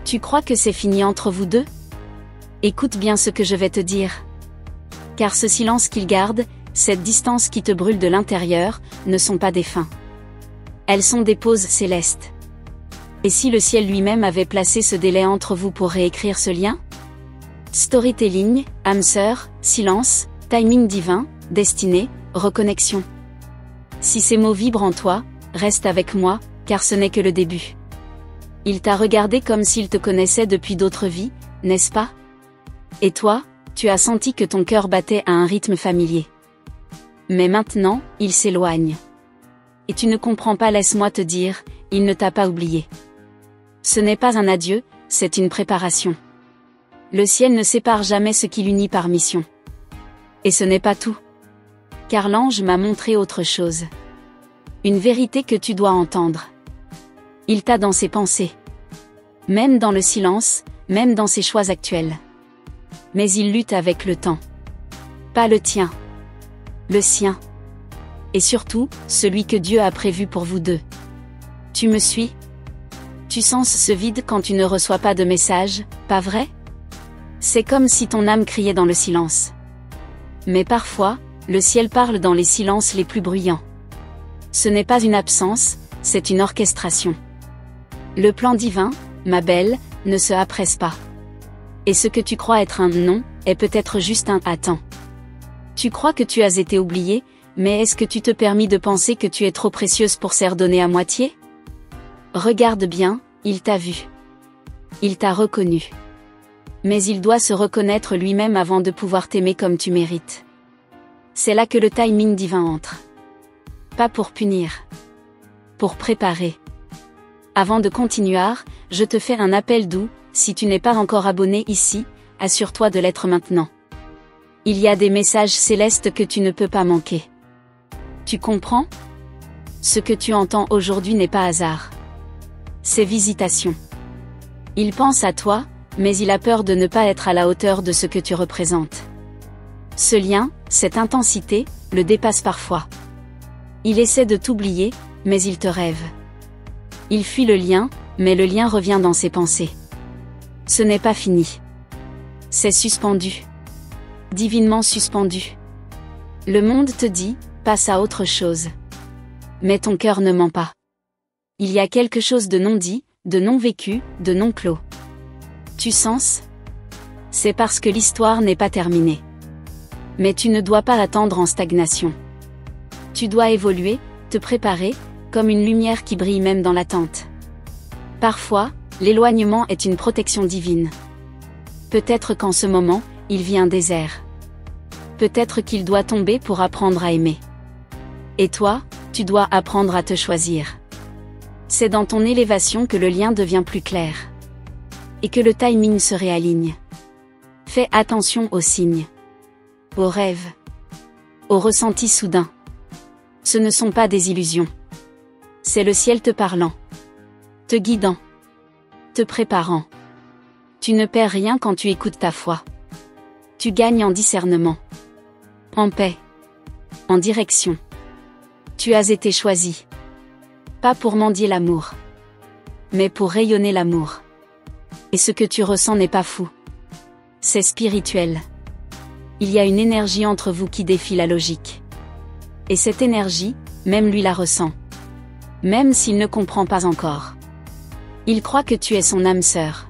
Tu crois que c'est fini entre vous deux? Écoute bien ce que je vais te dire. Car ce silence qu'il garde, cette distance qui te brûle de l'intérieur, ne sont pas des fins. Elles sont des pauses célestes. Et si le ciel lui-même avait placé ce délai entre vous pour réécrire ce lien? Storytelling, âme sœur, silence, timing divin, destinée, reconnexion. Si ces mots vibrent en toi, reste avec moi, car ce n'est que le début. Il t'a regardé comme s'il te connaissait depuis d'autres vies, n'est-ce pas? Et toi, tu as senti que ton cœur battait à un rythme familier. Mais maintenant, il s'éloigne. Et tu ne comprends pas, laisse-moi te dire, il ne t'a pas oublié. Ce n'est pas un adieu, c'est une préparation. Le ciel ne sépare jamais ce qui l'unit par mission. Et ce n'est pas tout. Car l'ange m'a montré autre chose. Une vérité que tu dois entendre. Il t'a dans ses pensées. Même dans le silence, même dans ses choix actuels. Mais il lutte avec le temps. Pas le tien. Le sien. Et surtout, celui que Dieu a prévu pour vous deux. Tu me suis? Tu sens ce vide quand tu ne reçois pas de message, pas vrai? C'est comme si ton âme criait dans le silence. Mais parfois, le ciel parle dans les silences les plus bruyants. Ce n'est pas une absence, c'est une orchestration. Le plan divin, ma belle, ne se appresse pas. Et ce que tu crois être un non, est peut-être juste un attends. Tu crois que tu as été oubliée, mais est-ce que tu te permis de penser que tu es trop précieuse pour s'être donnée à moitié? Regarde bien, il t'a vu. Il t'a reconnu. Mais il doit se reconnaître lui-même avant de pouvoir t'aimer comme tu mérites. C'est là que le timing divin entre. Pas pour punir. Pour préparer. Avant de continuer, je te fais un appel doux, si tu n'es pas encore abonné ici, assure-toi de l'être maintenant. Il y a des messages célestes que tu ne peux pas manquer. Tu comprends? Ce que tu entends aujourd'hui n'est pas hasard. C'est visitation. Il pense à toi, mais il a peur de ne pas être à la hauteur de ce que tu représentes. Ce lien, cette intensité, le dépasse parfois. Il essaie de t'oublier, mais il te rêve. Il fuit le lien, mais le lien revient dans ses pensées. Ce n'est pas fini. C'est suspendu. Divinement suspendu. Le monde te dit, passe à autre chose. Mais ton cœur ne ment pas. Il y a quelque chose de non dit, de non vécu, de non clos. Tu sens? C'est parce que l'histoire n'est pas terminée. Mais tu ne dois pas attendre en stagnation. Tu dois évoluer, te préparer, comme une lumière qui brille même dans l'attente. Parfois, l'éloignement est une protection divine. Peut-être qu'en ce moment, il vit un désert. Peut-être qu'il doit tomber pour apprendre à aimer. Et toi, tu dois apprendre à te choisir. C'est dans ton élévation que le lien devient plus clair. Et que le timing se réaligne. Fais attention aux signes. Aux rêves. Aux ressentis soudains. Ce ne sont pas des illusions. C'est le ciel te parlant. Te guidant. Te préparant. Tu ne perds rien quand tu écoutes ta foi. Tu gagnes en discernement. En paix. En direction. Tu as été choisi. Pas pour mendier l'amour. Mais pour rayonner l'amour. Et ce que tu ressens n'est pas fou. C'est spirituel. Il y a une énergie entre vous qui défie la logique. Et cette énergie, même lui la ressent. Même s'il ne comprend pas encore. Il croit que tu es son âme sœur.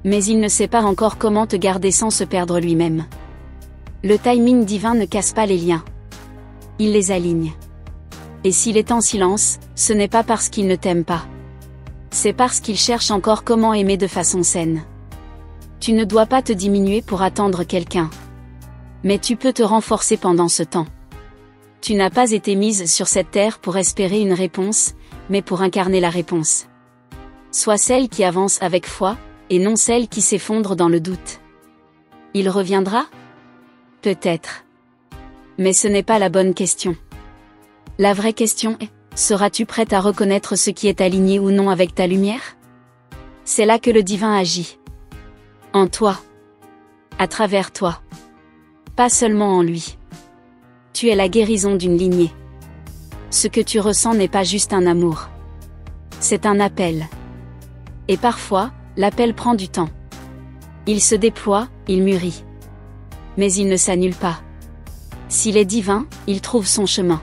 Mais il ne sait pas encore comment te garder sans se perdre lui-même. Le timing divin ne casse pas les liens. Il les aligne. Et s'il est en silence, ce n'est pas parce qu'il ne t'aime pas. C'est parce qu'il cherche encore comment aimer de façon saine. Tu ne dois pas te diminuer pour attendre quelqu'un. Mais tu peux te renforcer pendant ce temps. Tu n'as pas été mise sur cette terre pour espérer une réponse, mais pour incarner la réponse. Sois celle qui avance avec foi, et non celle qui s'effondre dans le doute. Il reviendra? Peut-être. Mais ce n'est pas la bonne question. La vraie question est, seras-tu prête à reconnaître ce qui est aligné ou non avec ta lumière? C'est là que le divin agit. En toi. À travers toi. Pas seulement en lui. Tu es la guérison d'une lignée. Ce que tu ressens n'est pas juste un amour. C'est un appel. Et parfois, L'appel prend du temps. Il se déploie, il mûrit. Mais il ne s'annule pas. S'il est divin, il trouve son chemin.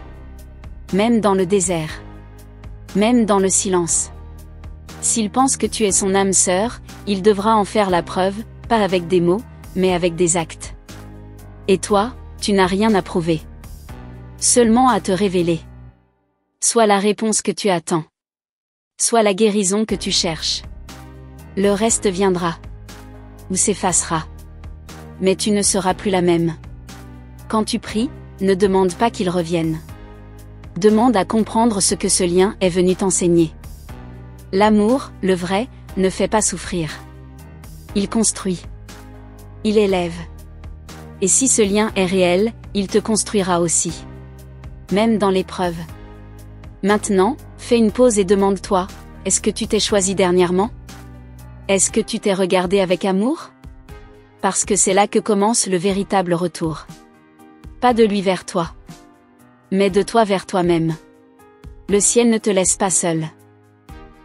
Même dans le désert. Même dans le silence. S'il pense que tu es son âme sœur, il devra en faire la preuve, pas avec des mots, mais avec des actes. Et toi, tu n'as rien à prouver. Seulement à te révéler. Sois la réponse que tu attends. Sois la guérison que tu cherches. Le reste viendra. Ou s'effacera. Mais tu ne seras plus la même. Quand tu pries, ne demande pas qu'il revienne. Demande à comprendre ce que ce lien est venu t'enseigner. L'amour, le vrai, ne fait pas souffrir. Il construit. Il élève. Et si ce lien est réel, il te construira aussi. Même dans l'épreuve. Maintenant, fais une pause et demande-toi, est-ce que tu t'es choisi dernièrement? Est-ce que tu t'es regardé avec amour? Parce que c'est là que commence le véritable retour. Pas de lui vers toi. Mais de toi vers toi-même. Le ciel ne te laisse pas seul.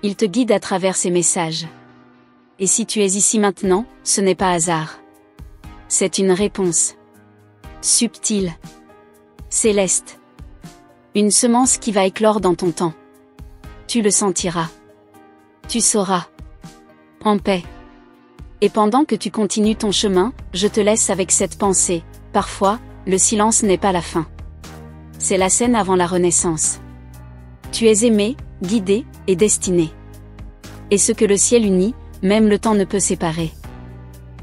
Il te guide à travers ses messages. Et si tu es ici maintenant, ce n'est pas hasard. C'est une réponse. Subtile. Céleste. Une semence qui va éclore dans ton temps. Tu le sentiras. Tu sauras. En paix. Et pendant que tu continues ton chemin, je te laisse avec cette pensée. Parfois, le silence n'est pas la fin. C'est la scène avant la renaissance. Tu es aimé, guidé, et destiné. Et ce que le ciel unit, même le temps ne peut séparer.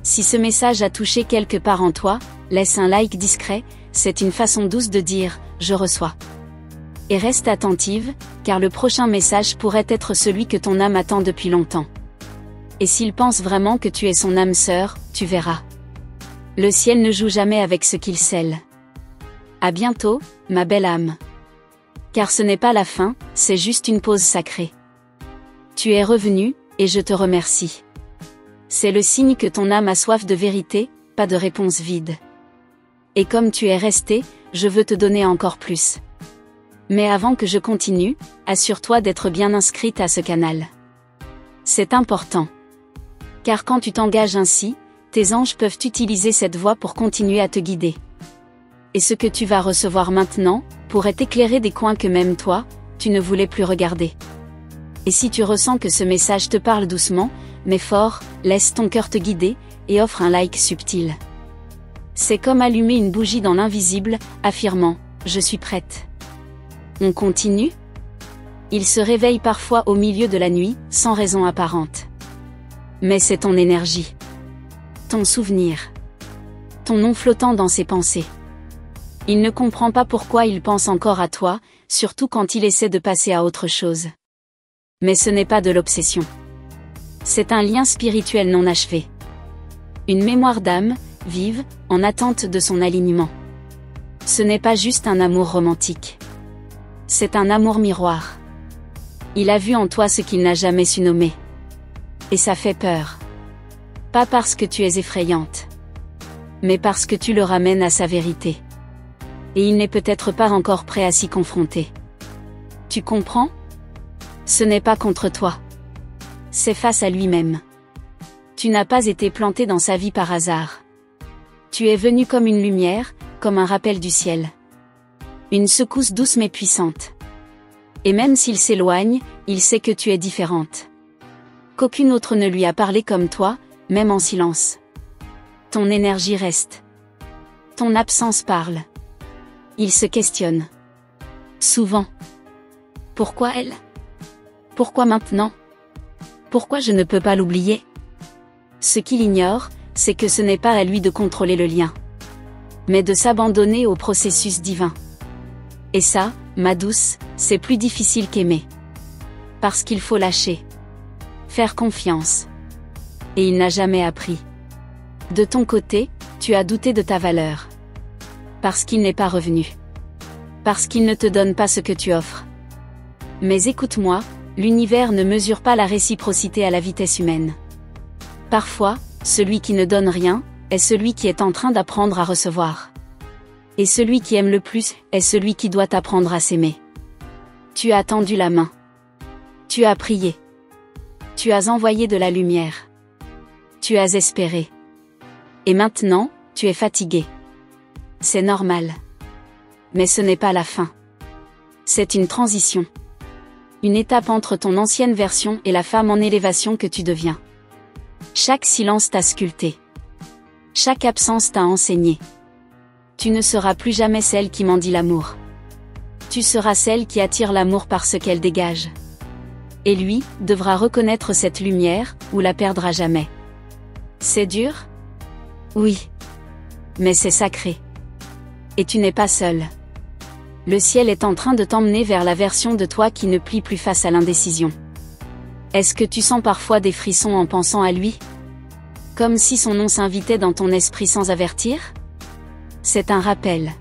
Si ce message a touché quelque part en toi, laisse un like discret, c'est une façon douce de dire « je reçois ». Et reste attentive, car le prochain message pourrait être celui que ton âme attend depuis longtemps. Et s'il pense vraiment que tu es son âme sœur, tu verras. Le ciel ne joue jamais avec ce qu'il scelle. À bientôt, ma belle âme. Car ce n'est pas la fin, c'est juste une pause sacrée. Tu es revenu, et je te remercie. C'est le signe que ton âme a soif de vérité, pas de réponse vide. Et comme tu es resté, je veux te donner encore plus. Mais avant que je continue, assure-toi d'être bien inscrite à ce canal. C'est important. Car quand tu t'engages ainsi, tes anges peuvent utiliser cette voie pour continuer à te guider. Et ce que tu vas recevoir maintenant, pourrait éclairer des coins que même toi, tu ne voulais plus regarder. Et si tu ressens que ce message te parle doucement, mais fort, laisse ton cœur te guider, et offre un like subtil. C'est comme allumer une bougie dans l'invisible, affirmant « Je suis prête ». On continue? Il se réveille parfois au milieu de la nuit, sans raison apparente. Mais c'est ton énergie. Ton souvenir. Ton nom flottant dans ses pensées. Il ne comprend pas pourquoi il pense encore à toi, surtout quand il essaie de passer à autre chose. Mais ce n'est pas de l'obsession. C'est un lien spirituel non achevé. Une mémoire d'âme, vive, en attente de son alignement. Ce n'est pas juste un amour romantique. C'est un amour miroir. Il a vu en toi ce qu'il n'a jamais su nommer. Et ça fait peur. Pas parce que tu es effrayante. Mais parce que tu le ramènes à sa vérité. Et il n'est peut-être pas encore prêt à s'y confronter. Tu comprends? Ce n'est pas contre toi. C'est face à lui-même. Tu n'as pas été planté dans sa vie par hasard. Tu es venu comme une lumière, comme un rappel du ciel. Une secousse douce mais puissante. Et même s'il s'éloigne, il sait que tu es différente. Qu'aucune autre ne lui a parlé comme toi, même en silence. Ton énergie reste. Ton absence parle. Il se questionne. Souvent. Pourquoi elle? Pourquoi maintenant? Pourquoi je ne peux pas l'oublier? Ce qu'il ignore, c'est que ce n'est pas à lui de contrôler le lien. Mais de s'abandonner au processus divin. Et ça, ma douce, c'est plus difficile qu'aimer. Parce qu'il faut lâcher. Faire confiance. Et il n'a jamais appris. De ton côté, tu as douté de ta valeur. Parce qu'il n'est pas revenu. Parce qu'il ne te donne pas ce que tu offres. Mais écoute-moi, l'univers ne mesure pas la réciprocité à la vitesse humaine. Parfois, celui qui ne donne rien, est celui qui est en train d'apprendre à recevoir. Et celui qui aime le plus, est celui qui doit apprendre à s'aimer. Tu as tendu la main. Tu as prié. Tu as envoyé de la lumière. Tu as espéré. Et maintenant, tu es fatigué. C'est normal. Mais ce n'est pas la fin. C'est une transition. Une étape entre ton ancienne version et la femme en élévation que tu deviens. Chaque silence t'a sculpté. Chaque absence t'a enseigné. Tu ne seras plus jamais celle qui mendie l'amour. Tu seras celle qui attire l'amour par ce qu'elle dégage. Et lui, devra reconnaître cette lumière, ou la perdra jamais. C'est dur ? Oui. Mais c'est sacré. Et tu n'es pas seul. Le ciel est en train de t'emmener vers la version de toi qui ne plie plus face à l'indécision. Est-ce que tu sens parfois des frissons en pensant à lui ? Comme si son nom s'invitait dans ton esprit sans avertir ? C'est un rappel.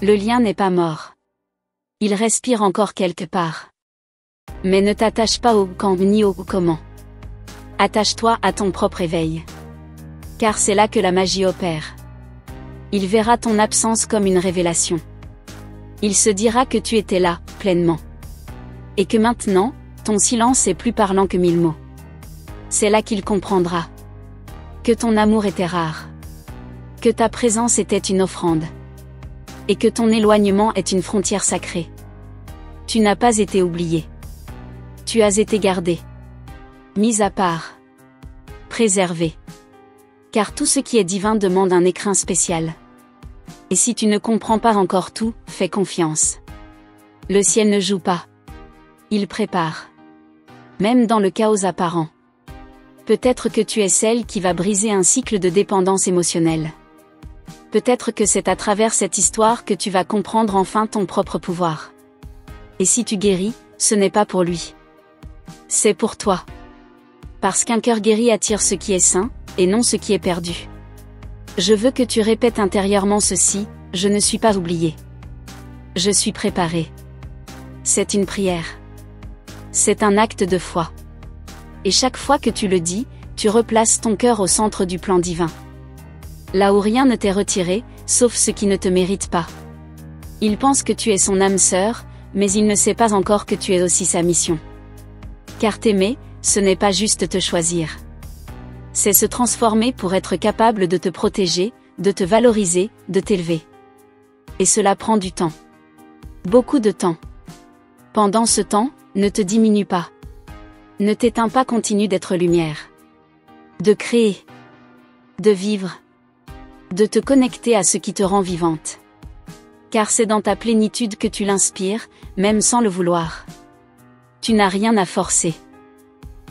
Le lien n'est pas mort. Il respire encore quelque part. Mais ne t'attache pas au quand ni au comment. Attache-toi à ton propre éveil. Car c'est là que la magie opère. Il verra ton absence comme une révélation. Il se dira que tu étais là, pleinement. Et que maintenant, ton silence est plus parlant que 1000 mots. C'est là qu'il comprendra. Que ton amour était rare. Que ta présence était une offrande. Et que ton éloignement est une frontière sacrée. Tu n'as pas été oublié. Tu as été gardé. Mis à part. Préservé. Car tout ce qui est divin demande un écrin spécial. Et si tu ne comprends pas encore tout, fais confiance. Le ciel ne joue pas. Il prépare. Même dans le chaos apparent. Peut-être que tu es celle qui va briser un cycle de dépendance émotionnelle. Peut-être que c'est à travers cette histoire que tu vas comprendre enfin ton propre pouvoir. Et si tu guéris, ce n'est pas pour lui. C'est pour toi. Parce qu'un cœur guéri attire ce qui est sain, et non ce qui est perdu. Je veux que tu répètes intérieurement ceci, je ne suis pas oublié. Je suis préparé. C'est une prière. C'est un acte de foi. Et chaque fois que tu le dis, tu replaces ton cœur au centre du plan divin. Là où rien ne t'est retiré, sauf ce qui ne te mérite pas. Il pense que tu es son âme sœur, mais il ne sait pas encore que tu es aussi sa mission. Car t'aimer, ce n'est pas juste te choisir. C'est se transformer pour être capable de te protéger, de te valoriser, de t'élever. Et cela prend du temps. Beaucoup de temps. Pendant ce temps, ne te diminue pas. Ne t'éteins pas, continue d'être lumière. De créer. De vivre. De te connecter à ce qui te rend vivante. Car c'est dans ta plénitude que tu l'inspires, même sans le vouloir. Tu n'as rien à forcer.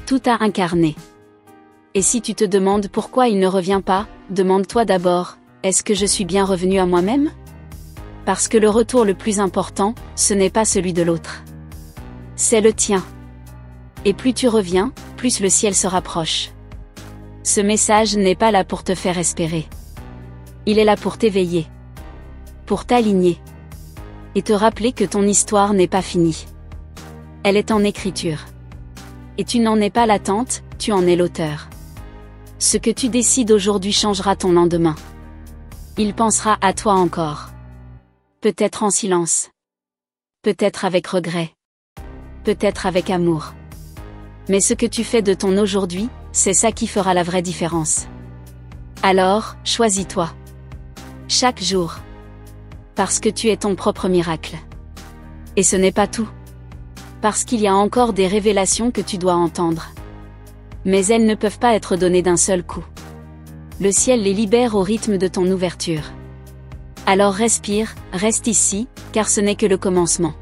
Tout à incarner. Et si tu te demandes pourquoi il ne revient pas, demande-toi d'abord, est-ce que je suis bien revenu à moi-même ? Parce que le retour le plus important, ce n'est pas celui de l'autre. C'est le tien. Et plus tu reviens, plus le ciel se rapproche. Ce message n'est pas là pour te faire espérer. Il est là pour t'éveiller. Pour t'aligner. Et te rappeler que ton histoire n'est pas finie. Elle est en écriture. Et tu n'en es pas l'attente, tu en es l'auteur. Ce que tu décides aujourd'hui changera ton lendemain. Il pensera à toi encore. Peut-être en silence. Peut-être avec regret. Peut-être avec amour. Mais ce que tu fais de ton aujourd'hui, c'est ça qui fera la vraie différence. Alors, choisis-toi. Chaque jour. Parce que tu es ton propre miracle. Et ce n'est pas tout. Parce qu'il y a encore des révélations que tu dois entendre. Mais elles ne peuvent pas être données d'un seul coup. Le ciel les libère au rythme de ton ouverture. Alors respire, reste ici, car ce n'est que le commencement.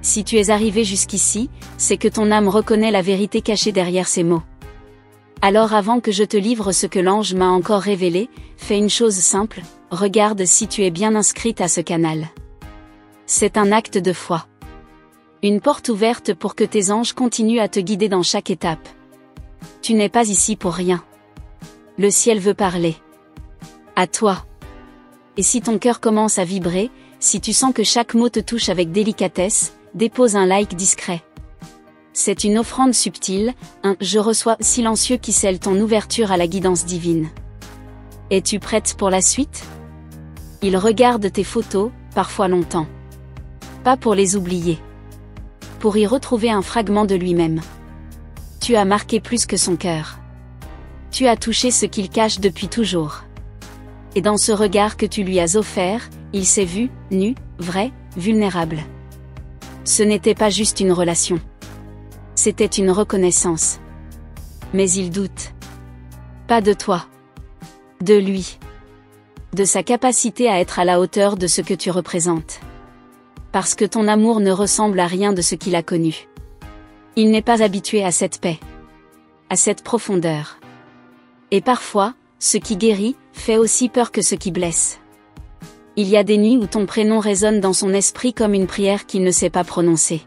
Si tu es arrivé jusqu'ici, c'est que ton âme reconnaît la vérité cachée derrière ces mots. Alors avant que je te livre ce que l'ange m'a encore révélé, fais une chose simple, regarde si tu es bien inscrite à ce canal. C'est un acte de foi. Une porte ouverte pour que tes anges continuent à te guider dans chaque étape. Tu n'es pas ici pour rien. Le ciel veut parler. À toi. Et si ton cœur commence à vibrer, si tu sens que chaque mot te touche avec délicatesse, dépose un like discret. C'est une offrande subtile, un « je reçois » silencieux qui scelle ton ouverture à la guidance divine. Es-tu prête pour la suite ? Il regarde tes photos, parfois longtemps. Pas pour les oublier. Pour y retrouver un fragment de lui-même. Tu as marqué plus que son cœur. Tu as touché ce qu'il cache depuis toujours. Et dans ce regard que tu lui as offert, il s'est vu, nu, vrai, vulnérable. Ce n'était pas juste une relation. C'était une reconnaissance. Mais il doute. Pas de toi. De lui. De sa capacité à être à la hauteur de ce que tu représentes. Parce que ton amour ne ressemble à rien de ce qu'il a connu. Il n'est pas habitué à cette paix. À cette profondeur. Et parfois, ce qui guérit, fait aussi peur que ce qui blesse. Il y a des nuits où ton prénom résonne dans son esprit comme une prière qu'il ne sait pas prononcer.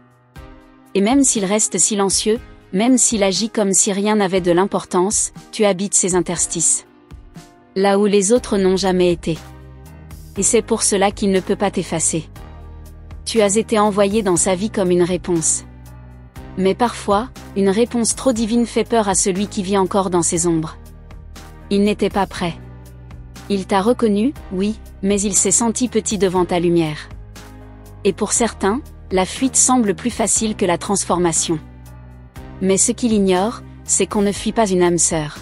Et même s'il reste silencieux, même s'il agit comme si rien n'avait de l'importance, tu habites ses interstices. Là où les autres n'ont jamais été. Et c'est pour cela qu'il ne peut pas t'effacer. Tu as été envoyé dans sa vie comme une réponse. Mais parfois, une réponse trop divine fait peur à celui qui vit encore dans ses ombres. Il n'était pas prêt. Il t'a reconnu, oui, mais il s'est senti petit devant ta lumière. Et pour certains, la fuite semble plus facile que la transformation. Mais ce qu'il ignore, c'est qu'on ne fuit pas une âme sœur.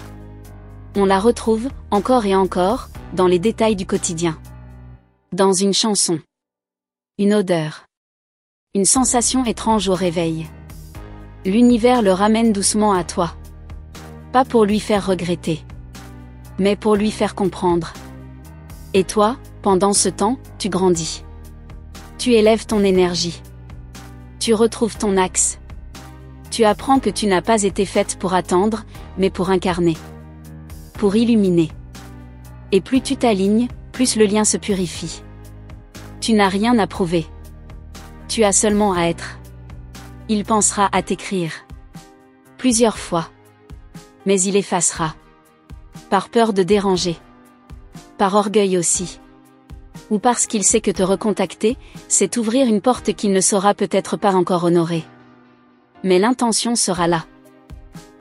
On la retrouve, encore et encore, dans les détails du quotidien. Dans une chanson. Une odeur. Une sensation étrange au réveil. L'univers le ramène doucement à toi. Pas pour lui faire regretter. Mais pour lui faire comprendre. Et toi, pendant ce temps, tu grandis. Tu élèves ton énergie. Tu retrouves ton axe. Tu apprends que tu n'as pas été faite pour attendre, mais pour incarner. Pour illuminer. Et plus tu t'alignes, plus le lien se purifie. Tu n'as rien à prouver. Tu as seulement à être. Il pensera à t'écrire. Plusieurs fois. Mais il effacera. Par peur de déranger. Par orgueil aussi. Ou parce qu'il sait que te recontacter, c'est ouvrir une porte qu'il ne saura peut-être pas encore honorer. Mais l'intention sera là.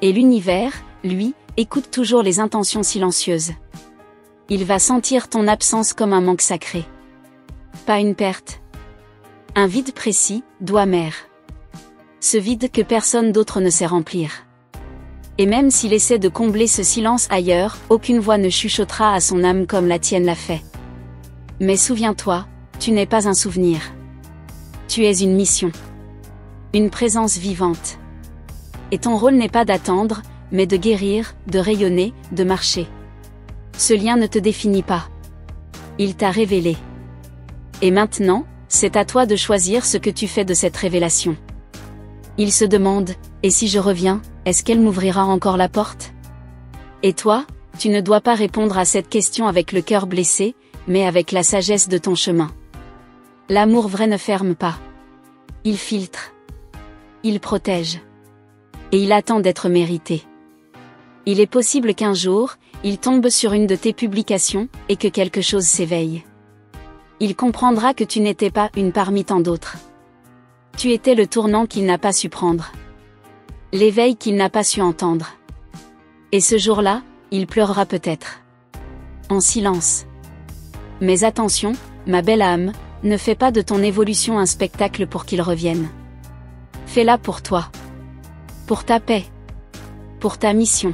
Et l'univers, lui, écoute toujours les intentions silencieuses. Il va sentir ton absence comme un manque sacré. Pas une perte. Un vide précis, doux amer. Ce vide que personne d'autre ne sait remplir. Et même s'il essaie de combler ce silence ailleurs, aucune voix ne chuchotera à son âme comme la tienne l'a fait. Mais souviens-toi, tu n'es pas un souvenir. Tu es une mission. Une présence vivante. Et ton rôle n'est pas d'attendre, mais de guérir, de rayonner, de marcher. Ce lien ne te définit pas. Il t'a révélé. Et maintenant, c'est à toi de choisir ce que tu fais de cette révélation. Il se demande, et si je reviens, est-ce qu'elle m'ouvrira encore la porte? Et toi, tu ne dois pas répondre à cette question avec le cœur blessé, mais avec la sagesse de ton chemin. L'amour vrai ne ferme pas. Il filtre. Il protège. Et il attend d'être mérité. Il est possible qu'un jour, il tombe sur une de tes publications, et que quelque chose s'éveille. Il comprendra que tu n'étais pas une parmi tant d'autres. Tu étais le tournant qu'il n'a pas su prendre. L'éveil qu'il n'a pas su entendre. Et ce jour-là, il pleurera peut-être. En silence. Mais attention, ma belle âme, ne fais pas de ton évolution un spectacle pour qu'il revienne. Fais-la pour toi. Pour ta paix. Pour ta mission.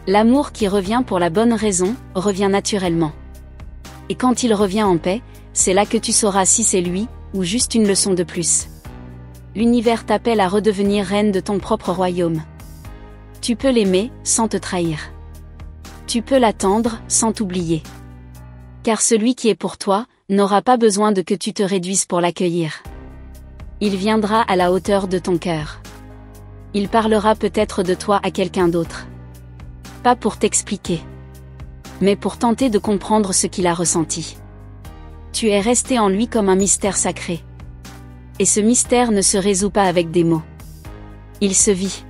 L'amour qui revient pour la bonne raison, revient naturellement. Et quand il revient en paix, c'est là que tu sauras si c'est lui, ou juste une leçon de plus. L'univers t'appelle à redevenir reine de ton propre royaume. Tu peux l'aimer, sans te trahir. Tu peux l'attendre, sans t'oublier. Car celui qui est pour toi, n'aura pas besoin de que tu te réduises pour l'accueillir. Il viendra à la hauteur de ton cœur. Il parlera peut-être de toi à quelqu'un d'autre. Pas pour t'expliquer. Mais pour tenter de comprendre ce qu'il a ressenti. Tu es resté en lui comme un mystère sacré. Et ce mystère ne se résout pas avec des mots. Il se vit.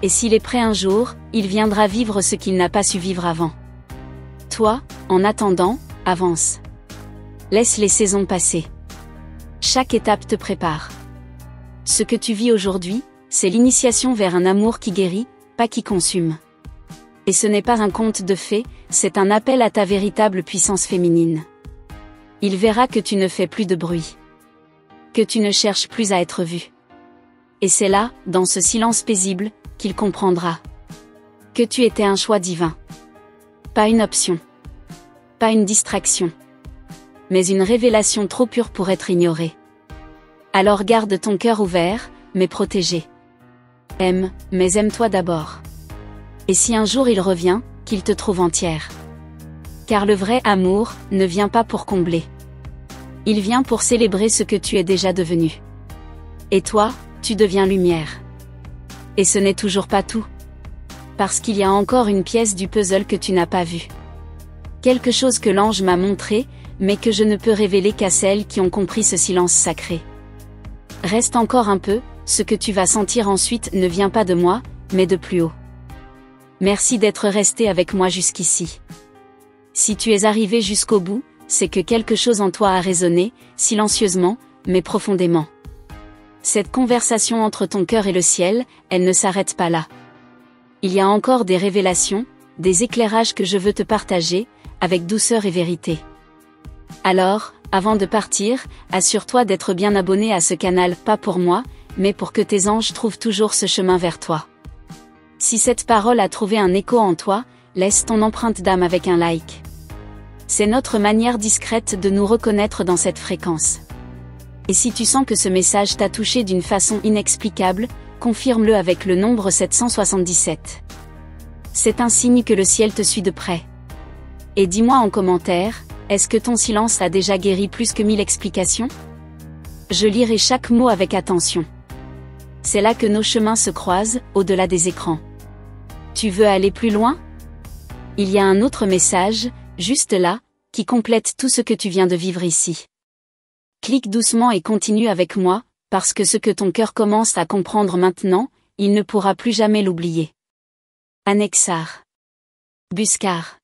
Et s'il est prêt un jour, il viendra vivre ce qu'il n'a pas su vivre avant. Toi, en attendant, avance. Laisse les saisons passer. Chaque étape te prépare. Ce que tu vis aujourd'hui, c'est l'initiation vers un amour qui guérit, pas qui consume. Et ce n'est pas un conte de fées, c'est un appel à ta véritable puissance féminine. Il verra que tu ne fais plus de bruit. Que tu ne cherches plus à être vu. Et c'est là, dans ce silence paisible, qu'il comprendra. Que tu étais un choix divin. Pas une option. Pas une distraction. Mais une révélation trop pure pour être ignorée. Alors garde ton cœur ouvert, mais protégé. Aime, mais aime-toi d'abord. Et si un jour il revient, qu'il te trouve entière. Car le vrai amour ne vient pas pour combler. Il vient pour célébrer ce que tu es déjà devenu. Et toi, tu deviens lumière. Et ce n'est toujours pas tout. Parce qu'il y a encore une pièce du puzzle que tu n'as pas vue. Quelque chose que l'ange m'a montré, mais que je ne peux révéler qu'à celles qui ont compris ce silence sacré. Reste encore un peu, ce que tu vas sentir ensuite ne vient pas de moi, mais de plus haut. Merci d'être resté avec moi jusqu'ici. Si tu es arrivé jusqu'au bout, c'est que quelque chose en toi a résonné, silencieusement, mais profondément. Cette conversation entre ton cœur et le ciel, elle ne s'arrête pas là. Il y a encore des révélations, des éclairages que je veux te partager, avec douceur et vérité. Alors, avant de partir, assure-toi d'être bien abonné à ce canal, pas pour moi, mais pour que tes anges trouvent toujours ce chemin vers toi. Si cette parole a trouvé un écho en toi, laisse ton empreinte d'âme avec un like. C'est notre manière discrète de nous reconnaître dans cette fréquence. Et si tu sens que ce message t'a touché d'une façon inexplicable, confirme-le avec le nombre 777. C'est un signe que le ciel te suit de près. Et dis-moi en commentaire, est-ce que ton silence a déjà guéri plus que 1000 explications? Je lirai chaque mot avec attention. C'est là que nos chemins se croisent, au-delà des écrans. Tu veux aller plus loin? Il y a un autre message, juste là, qui complète tout ce que tu viens de vivre ici. Clique doucement et continue avec moi, parce que ce que ton cœur commence à comprendre maintenant, il ne pourra plus jamais l'oublier. Annexar. Buscar.